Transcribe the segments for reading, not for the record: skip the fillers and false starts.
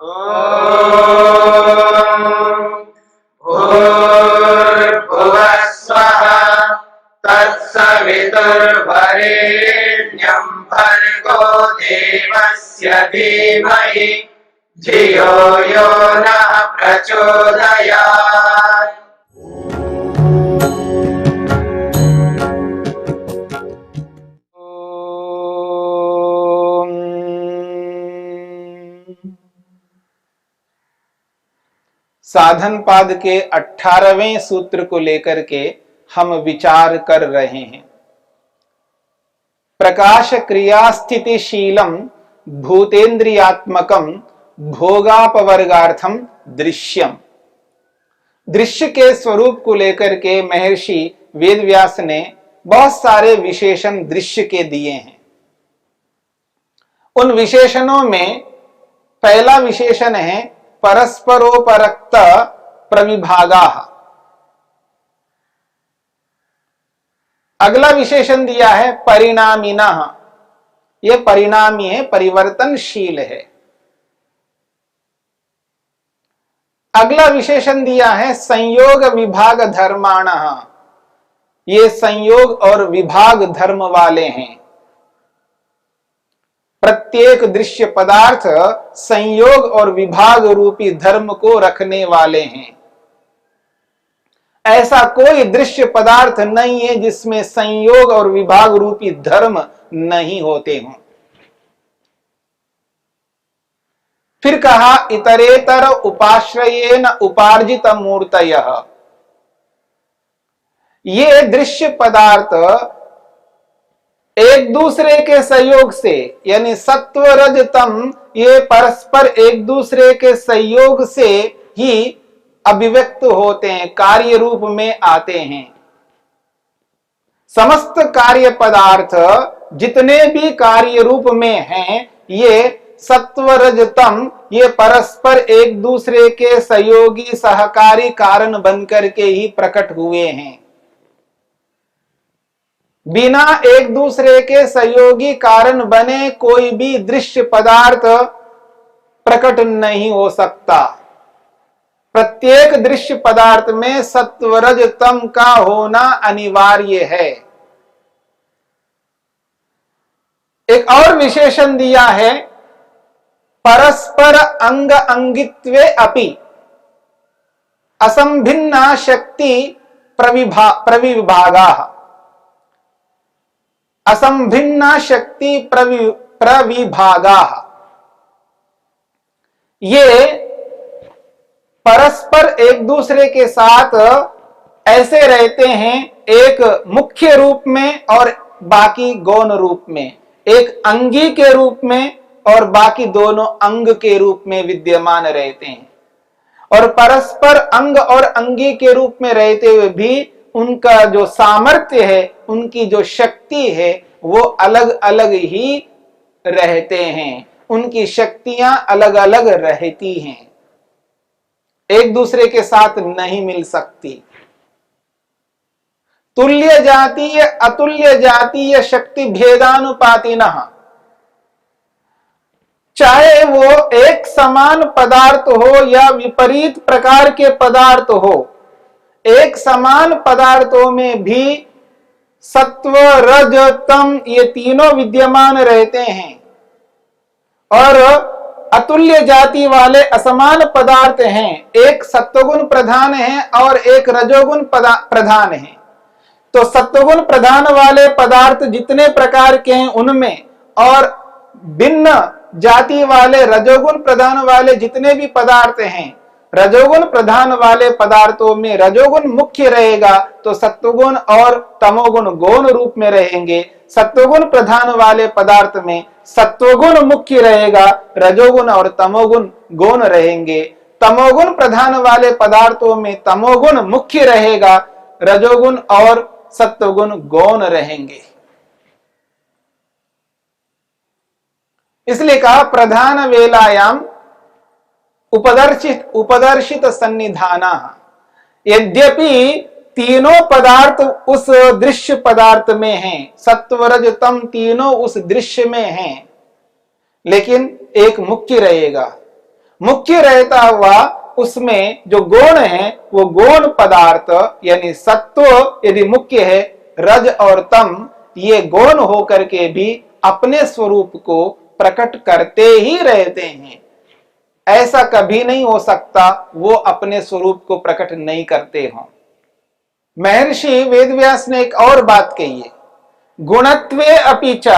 भूर्भुवः स्वः तत्सवितुर्वरेण्यं भर्गो देवस्य धीमहि धियो यो नः प्रचोदयात्। साधन पाद के 18वें सूत्र को लेकर के हम विचार कर रहे हैं। प्रकाश क्रिया स्थितिशीलम भूतेन्द्रियात्मकम भोगापवर्गार्थम दृश्यम। दृश्य के स्वरूप को लेकर के महर्षि वेदव्यास ने बहुत सारे विशेषण दृश्य के दिए हैं। उन विशेषणों में पहला विशेषण है परस्परोपरक्त प्रविभागाः। अगला विशेषण दिया है परिणामिनः। यह परिणामी है, परिवर्तनशील है। अगला विशेषण दिया है संयोग विभाग धर्माणः। ये संयोग और विभाग धर्म वाले हैं। प्रत्येक दृश्य पदार्थ संयोग और विभाग रूपी धर्म को रखने वाले हैं। ऐसा कोई दृश्य पदार्थ नहीं है जिसमें संयोग और विभाग रूपी धर्म नहीं होते हों। फिर कहा इतरेतर उपाश्रयेन उपार्जित मूर्तयः। ये दृश्य पदार्थ एक दूसरे के सहयोग से, यानी सत्व रज तम, ये परस्पर एक दूसरे के सहयोग से ही अभिव्यक्त होते हैं, कार्य रूप में आते हैं। समस्त कार्य पदार्थ जितने भी कार्य रूप में हैं, ये सत्व रज तम, ये परस्पर एक दूसरे के सहयोगी सहकारी कारण बनकर के ही प्रकट हुए हैं। बिना एक दूसरे के सहयोगी कारण बने कोई भी दृश्य पदार्थ प्रकट नहीं हो सकता। प्रत्येक दृश्य पदार्थ में सत्व रज तम का होना अनिवार्य है। एक और विशेषण दिया है परस्पर अंग अंगित्वे अपि असंभिन्ना शक्ति प्रविभागाः। असंभिन्ना शक्ति प्रविभागाः। ये परस्पर एक दूसरे के साथ ऐसे रहते हैं, एक मुख्य रूप में और बाकी गौण रूप में, एक अंगी के रूप में और बाकी दोनों अंग के रूप में विद्यमान रहते हैं। और परस्पर अंग और अंगी के रूप में रहते हुए भी उनका जो सामर्थ्य है, उनकी जो शक्ति है, वो अलग अलग ही रहते हैं। उनकी शक्तियां अलग अलग रहती हैं, एक दूसरे के साथ नहीं मिल सकती। तुल्य जातीय अतुल्य जातीय शक्ति भेदानुपातिनः। चाहे वो एक समान पदार्थ हो या विपरीत प्रकार के पदार्थ हो, एक समान पदार्थों में भी सत्व रज तम ये तीनों विद्यमान रहते हैं। और अतुल्य जाति वाले असमान पदार्थ हैं, एक सत्वगुण प्रधान है और एक रजोगुण प्रधान है। तो सत्वगुण प्रधान वाले पदार्थ जितने प्रकार के हैं उनमें, और भिन्न जाति वाले रजोगुण प्रधान वाले जितने भी पदार्थ हैं, रजोगुण प्रधान वाले पदार्थों में रजोगुण मुख्य रहेगा तो सत्वगुण और तमोगुण गौण रूप में रहेंगे। सत्वगुण प्रधान वाले पदार्थ में सत्वगुण मुख्य रहेगा, रजोगुण और तमोगुण गौण रहेंगे। तमोगुण प्रधान वाले पदार्थों में तमोगुण मुख्य रहेगा, रजोगुण और सत्वगुण गौण रहेंगे। इसलिए कहा प्रधान वेलायाम उपदर्शित सन्निधानः। यद्यपि तीनों पदार्थ उस दृश्य पदार्थ में हैं, सत्व रज तम तीनों उस दृश्य में हैं, लेकिन एक मुख्य रहेगा। मुख्य रहता हुआ उसमें जो गुण है वो गौण पदार्थ यानी सत्व यदि मुख्य है, रज और तम ये गौण होकर के भी अपने स्वरूप को प्रकट करते ही रहते हैं। ऐसा कभी नहीं हो सकता वो अपने स्वरूप को प्रकट नहीं करते हों। महर्षि वेदव्यास ने एक और बात कही है, गुणत्वे अपि च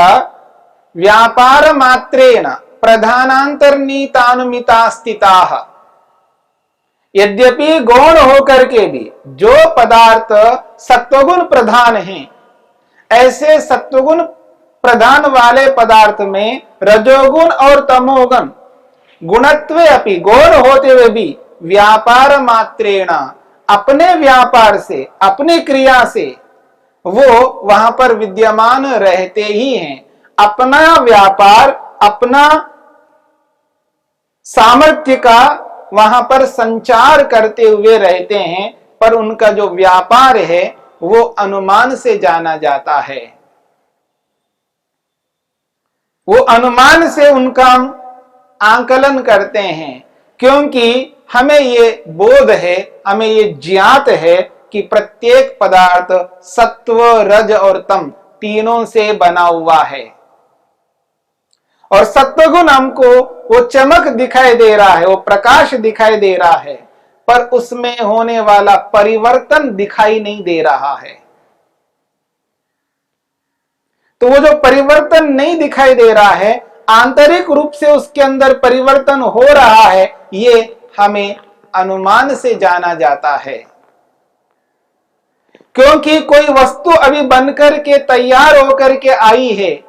व्यापार मात्रेण प्रधानांतर्नीतानुमिता स्थिताः। यद्यपि गौण होकर के भी जो पदार्थ सत्वगुण प्रधान हैं, ऐसे सत्वगुण प्रधान वाले पदार्थ में रजोगुण और तमोगुण गुणत्वे अपि गौण होते हुए भी व्यापार मात्रेण अपने व्यापार से अपनी क्रिया से वो वहां पर विद्यमान रहते ही हैं। अपना व्यापार अपना सामर्थ्य का वहां पर संचार करते हुए रहते हैं, पर उनका जो व्यापार है वो अनुमान से जाना जाता है। वो अनुमान से उनका आंकलन करते हैं, क्योंकि हमें ये बोध है, हमें ये ज्ञात है कि प्रत्येक पदार्थ सत्व रज और तम तीनों से बना हुआ है। और सत्वगुण हमको वो चमक दिखाई दे रहा है, वो प्रकाश दिखाई दे रहा है, पर उसमें होने वाला परिवर्तन दिखाई नहीं दे रहा है। तो वो जो परिवर्तन नहीं दिखाई दे रहा है, आंतरिक रूप से उसके अंदर परिवर्तन हो रहा है, ये हमें अनुमान से जाना जाता है। क्योंकि कोई वस्तु अभी बनकर के तैयार होकर के आई है,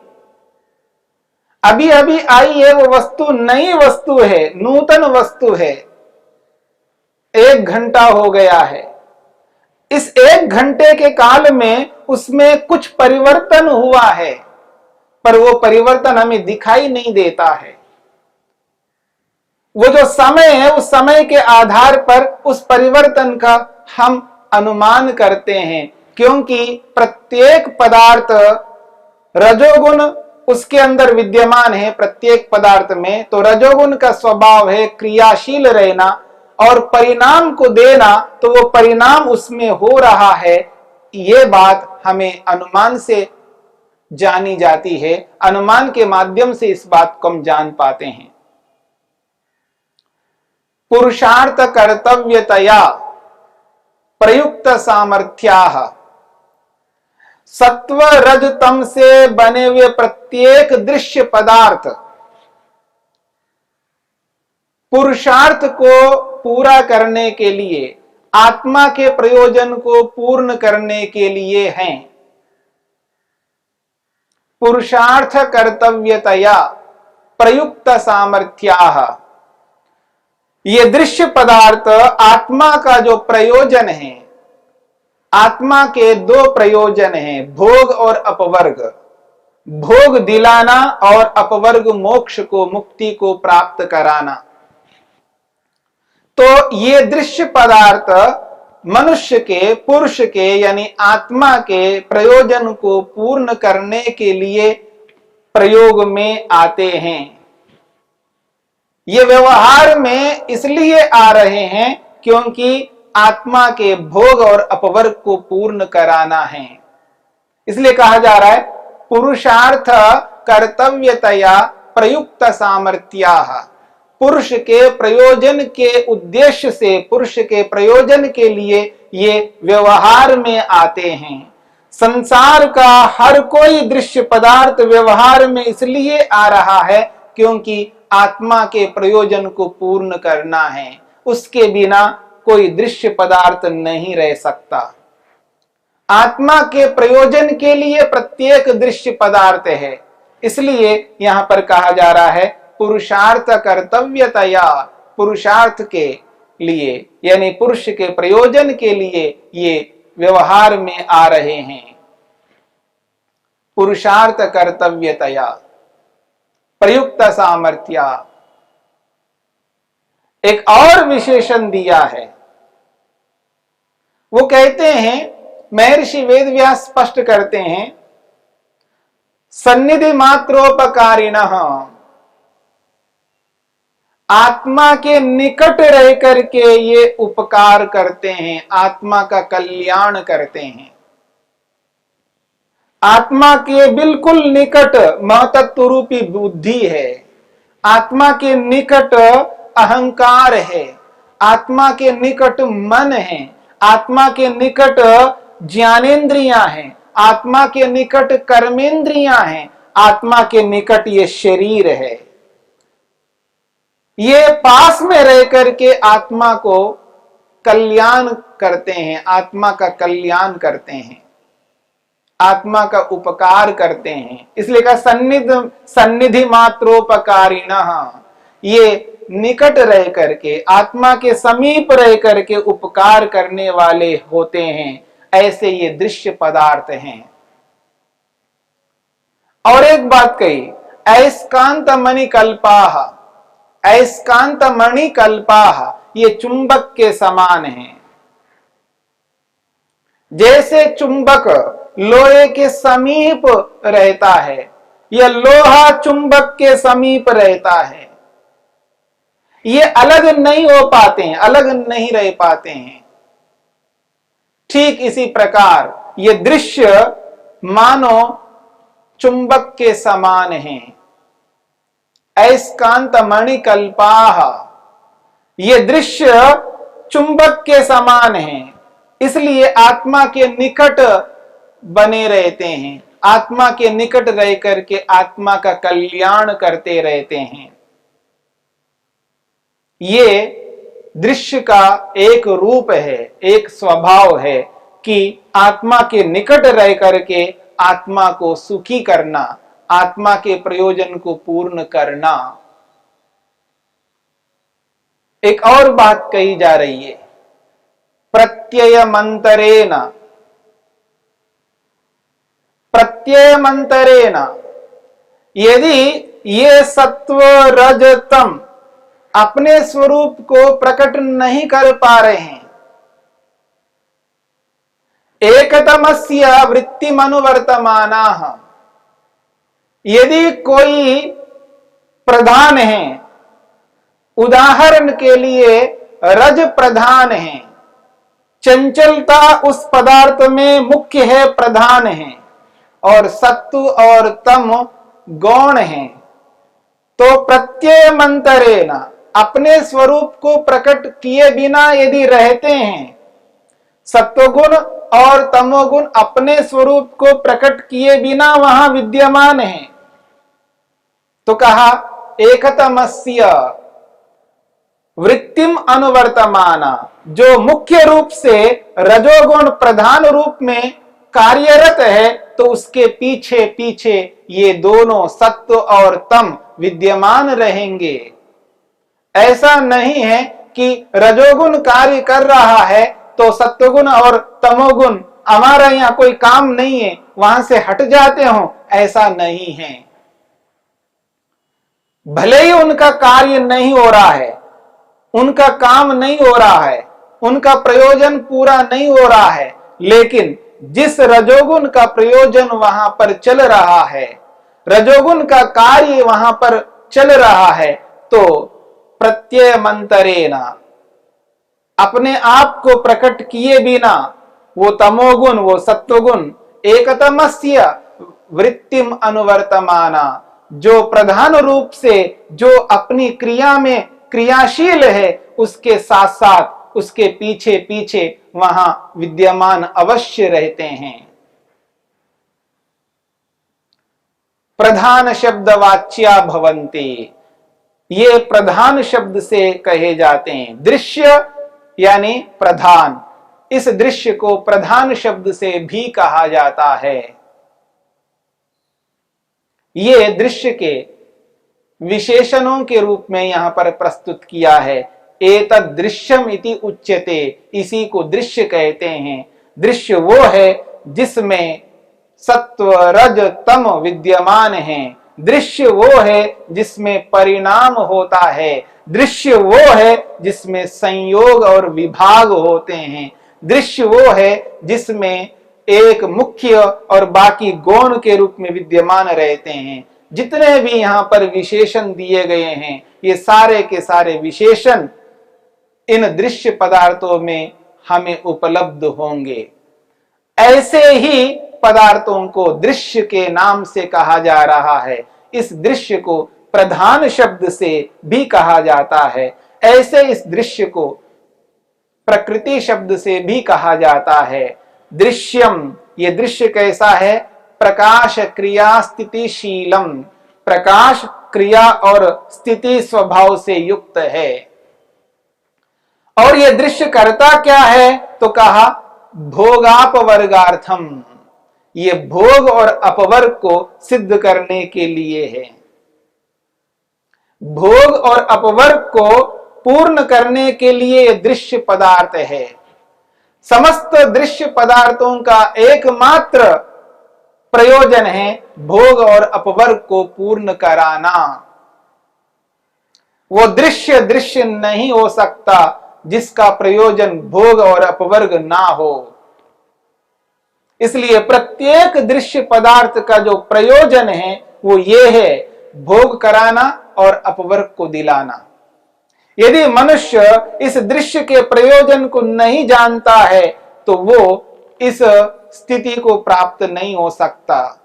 अभी अभी आई है, वो वस्तु नई वस्तु है, नूतन वस्तु है, 1 घंटा हो गया है। इस 1 घंटे के काल में उसमें कुछ परिवर्तन हुआ है, पर वो परिवर्तन हमें दिखाई नहीं देता है। वो जो समय है, उस समय के आधार पर उस परिवर्तन का हम अनुमान करते हैं, क्योंकि प्रत्येक पदार्थ रजोगुण उसके अंदर विद्यमान है। प्रत्येक पदार्थ में तो रजोगुण का स्वभाव है क्रियाशील रहना और परिणाम को देना, तो वो परिणाम उसमें हो रहा है, ये बात हमें अनुमान से जानी जाती है। अनुमान के माध्यम से इस बात को हम जान पाते हैं। पुरुषार्थ कर्तव्यतया प्रयुक्त सामर्थ्याः सत्व रज तम से बने हुए प्रत्येक दृश्य पदार्थ पुरुषार्थ को पूरा करने के लिए, आत्मा के प्रयोजन को पूर्ण करने के लिए हैं। पुरुषार्थ कर्तव्यतया प्रयुक्त सामर्थ्याः, ये दृश्य पदार्थ आत्मा का जो प्रयोजन है, आत्मा के 2 प्रयोजन हैं, भोग और अपवर्ग। भोग दिलाना और अपवर्ग मोक्ष को, मुक्ति को प्राप्त कराना। तो ये दृश्य पदार्थ मनुष्य के, पुरुष के यानी आत्मा के प्रयोजन को पूर्ण करने के लिए प्रयोग में आते हैं। ये व्यवहार में इसलिए आ रहे हैं क्योंकि आत्मा के भोग और अपवर्ग को पूर्ण कराना है। इसलिए कहा जा रहा है पुरुषार्थ कर्तव्यतया प्रयुक्त सामर्थ्याः, पुरुष के प्रयोजन के उद्देश्य से, पुरुष के प्रयोजन के लिए ये व्यवहार में आते हैं। संसार का हर कोई दृश्य पदार्थ व्यवहार में इसलिए आ रहा है क्योंकि आत्मा के प्रयोजन को पूर्ण करना है। उसके बिना कोई दृश्य पदार्थ नहीं रह सकता। आत्मा के प्रयोजन के लिए प्रत्येक दृश्य पदार्थ है। इसलिए यहां पर कहा जा रहा है पुरुषार्थ कर्तव्यतया, पुरुषार्थ के लिए यानी पुरुष के प्रयोजन के लिए ये व्यवहार में आ रहे हैं। पुरुषार्थ कर्तव्यतया प्रयुक्त सामर्थ्य। एक और विशेषण दिया है, वो कहते हैं, महर्षि वेदव्यास स्पष्ट करते हैं, सन्निधि मात्रोपकारिणः आत्मा के निकट रह करके ये उपकार करते हैं, आत्मा का कल्याण करते हैं। आत्मा के बिल्कुल निकट महतत्व रूपी बुद्धि है, आत्मा के निकट अहंकार है, आत्मा के निकट मन है, आत्मा के निकट ज्ञानेंद्रियां हैं, आत्मा के निकट कर्मेंद्रियां हैं, आत्मा के निकट ये शरीर है। ये पास में रह करके आत्मा को कल्याण करते हैं, आत्मा का कल्याण करते हैं, आत्मा का उपकार करते हैं। इसलिए कहा सन्निधि मात्रोपकारिणः, ये निकट रह करके आत्मा के समीप रह करके उपकार करने वाले होते हैं, ऐसे ये दृश्य पदार्थ हैं। और एक बात कही, अयस्कांत मणिकल्पाः, अयस्कांत मणिकल्पाः, ये चुंबक के समान हैं। जैसे चुंबक लोहे के समीप रहता है, यह लोहा चुंबक के समीप रहता है, ये अलग नहीं हो पाते हैं, अलग नहीं रह पाते हैं। ठीक इसी प्रकार ये दृश्य मानो चुंबक के समान हैं। अयस्कांत मणिकल्पाः, ये दृश्य चुंबक के समान हैं, इसलिए आत्मा के निकट बने रहते हैं, आत्मा के निकट रह करके आत्मा का कल्याण करते रहते हैं। ये दृश्य का एक रूप है, एक स्वभाव है कि आत्मा के निकट रह करके आत्मा को सुखी करना, आत्मा के प्रयोजन को पूर्ण करना। एक और बात कही जा रही है, प्रत्ययमंतरेण, प्रत्ययमंतरेण, यदि ये सत्व रज तम अपने स्वरूप को प्रकट नहीं कर पा रहे हैं, एकतमस्य वृत्तिमनुवर्तमानाः, यदि कोई प्रधान है, उदाहरण के लिए रज प्रधान है, चंचलता उस पदार्थ में मुख्य है, प्रधान है, और सत्व और तम गौण है, तो प्रत्ययमंतरेण, अपने स्वरूप को प्रकट किए बिना यदि रहते हैं, सत्वगुण और तमोगुण अपने स्वरूप को प्रकट किए बिना वहां विद्यमान है, तो कहा एकतमस्य वृत्तिम अनुवर्तमाना, जो मुख्य रूप से रजोगुण प्रधान रूप में कार्यरत है, तो उसके पीछे पीछे ये दोनों सत्व और तम विद्यमान रहेंगे। ऐसा नहीं है कि रजोगुण कार्य कर रहा है तो सत्वगुण और तमोगुण हमारा यहाँ कोई काम नहीं है, वहां से हट जाते हो, ऐसा नहीं है। भले ही उनका कार्य नहीं हो रहा है, उनका काम नहीं हो रहा है, उनका प्रयोजन पूरा नहीं हो रहा है, लेकिन जिस रजोगुण का प्रयोजन वहां पर चल रहा है, रजोगुण का कार्य वहां पर चल रहा है, तो प्रत्ययमंतरेण, अपने आप को प्रकट किए बिना वो तमोगुण वो सत्वगुण एकतमस्य वृत्तिम अनुवर्तमाना, जो प्रधान रूप से जो अपनी क्रिया में क्रियाशील है, उसके साथ साथ उसके पीछे पीछे वहां विद्यमान अवश्य रहते हैं। प्रधान शब्द वाच्या भवन्ति, ये प्रधान शब्द से कहे जाते हैं। दृश्य यानी प्रधान, इस दृश्य को प्रधान शब्द से भी कहा जाता है। ये दृश्य के विशेषणों के रूप में यहां पर प्रस्तुत किया है। एतद् दृश्यम इति उच्यते, इसी को दृश्य कहते हैं। दृश्य वो है जिसमें सत्व रज तम विद्यमान हैं। दृश्य वो है जिसमें परिणाम होता है। दृश्य वो है जिसमें संयोग और विभाग होते हैं। दृश्य वो है जिसमें एक मुख्य और बाकी गौण के रूप में विद्यमान रहते हैं। जितने भी यहाँ पर विशेषण दिए गए हैं, ये सारे के सारे विशेषण इन दृश्य पदार्थों में हमें उपलब्ध होंगे। ऐसे ही पदार्थों को दृश्य के नाम से कहा जा रहा है। इस दृश्य को प्रधान शब्द से भी कहा जाता है। ऐसे इस दृश्य को प्रकृति शब्द से भी कहा जाता है। दृश्यम, ये दृश्य कैसा है? प्रकाश क्रिया स्थितिशीलम, प्रकाश क्रिया और स्थिति स्वभाव से युक्त है। और यह दृश्य करता क्या है? तो कहा भोगापवर्गार्थम, ये भोग और अपवर्ग को सिद्ध करने के लिए है। भोग और अपवर्ग को पूर्ण करने के लिए यह दृश्य पदार्थ है। समस्त दृश्य पदार्थों का एकमात्र प्रयोजन है भोग और अपवर्ग को पूर्ण कराना। वो दृश्य दृश्य नहीं हो सकता जिसका प्रयोजन भोग और अपवर्ग ना हो। इसलिए प्रत्येक दृश्य पदार्थ का जो प्रयोजन है वो ये है, भोग कराना और अपवर्ग को दिलाना। यदि मनुष्य इस दृश्य के प्रयोजन को नहीं जानता है तो वो इस स्थिति को प्राप्त नहीं हो सकता,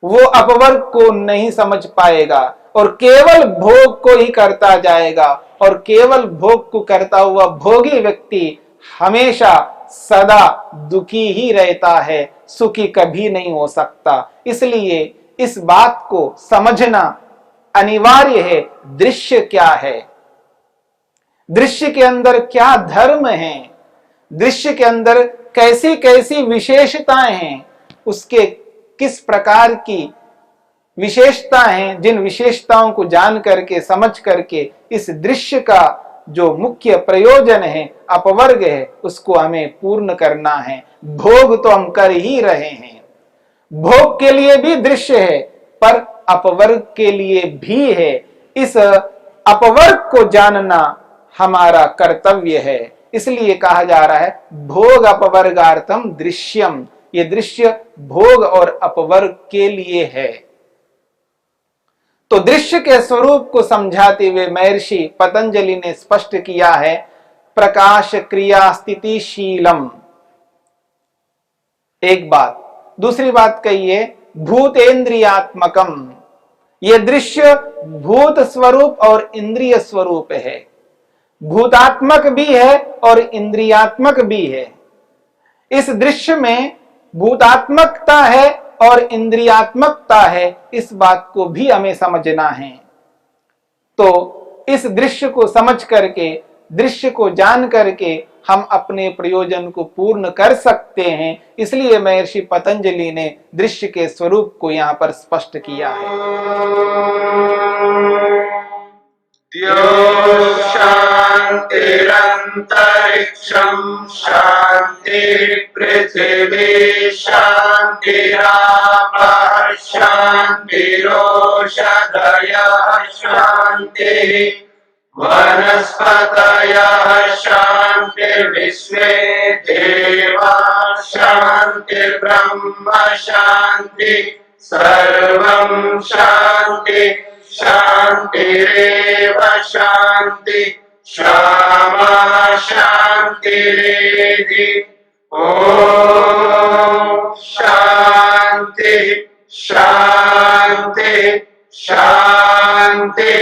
वो अपवर्ग को नहीं समझ पाएगा और केवल भोग को ही करता जाएगा। और केवल भोग को करता हुआ भोगी व्यक्ति हमेशा सदा दुखी ही रहता है, सुखी कभी नहीं हो सकता। इसलिए इस बात को समझना अनिवार्य है। दृश्य क्या है? दृश्य के अंदर क्या धर्म है? दृश्य के अंदर कैसी कैसी विशेषताएं हैं? उसके किस प्रकार की विशेषताएं हैं? जिन विशेषताओं को जान करके समझ करके इस दृश्य का जो मुख्य प्रयोजन है अपवर्ग है उसको हमें पूर्ण करना है। भोग तो हम कर ही रहे हैं, भोग के लिए भी दृश्य है पर अपवर्ग के लिए भी है। इस अपवर्ग को जानना हमारा कर्तव्य है। इसलिए कहा जा रहा है भोग अपवर्गार्थम दृश्यम, ये दृश्य भोग और अपवर्ग के लिए है। तो दृश्य के स्वरूप को समझाते हुए महर्षि पतंजलि ने स्पष्ट किया है प्रकाश क्रिया स्थितिशीलम, एक बात। दूसरी बात कहिए भूतेन्द्रियात्मकम, यह दृश्य भूत स्वरूप और इंद्रिय स्वरूप है। भूतात्मक भी है और इंद्रियात्मक भी है। इस दृश्य में भूतात्मकता है और इंद्रियात्मकता है, इस बात को भी हमें समझना है। तो इस दृश्य को समझ करके, दृश्य को जान करके हम अपने प्रयोजन को पूर्ण कर सकते हैं। इसलिए महर्षि पतंजलि ने दृश्य के स्वरूप को यहाँ पर स्पष्ट किया है। शांतिरंतरिक्षम शांति पृथ्वी शांतिरापः शांतिरोषधयः शांति वनस्पतयः शांतिर्विश्वे देवाः शांतिर्ब्रह्म शांति सर्वं शांति शांतिरेव शांति क्षमा शांतिरेधि। ओम शांति शांति शांति।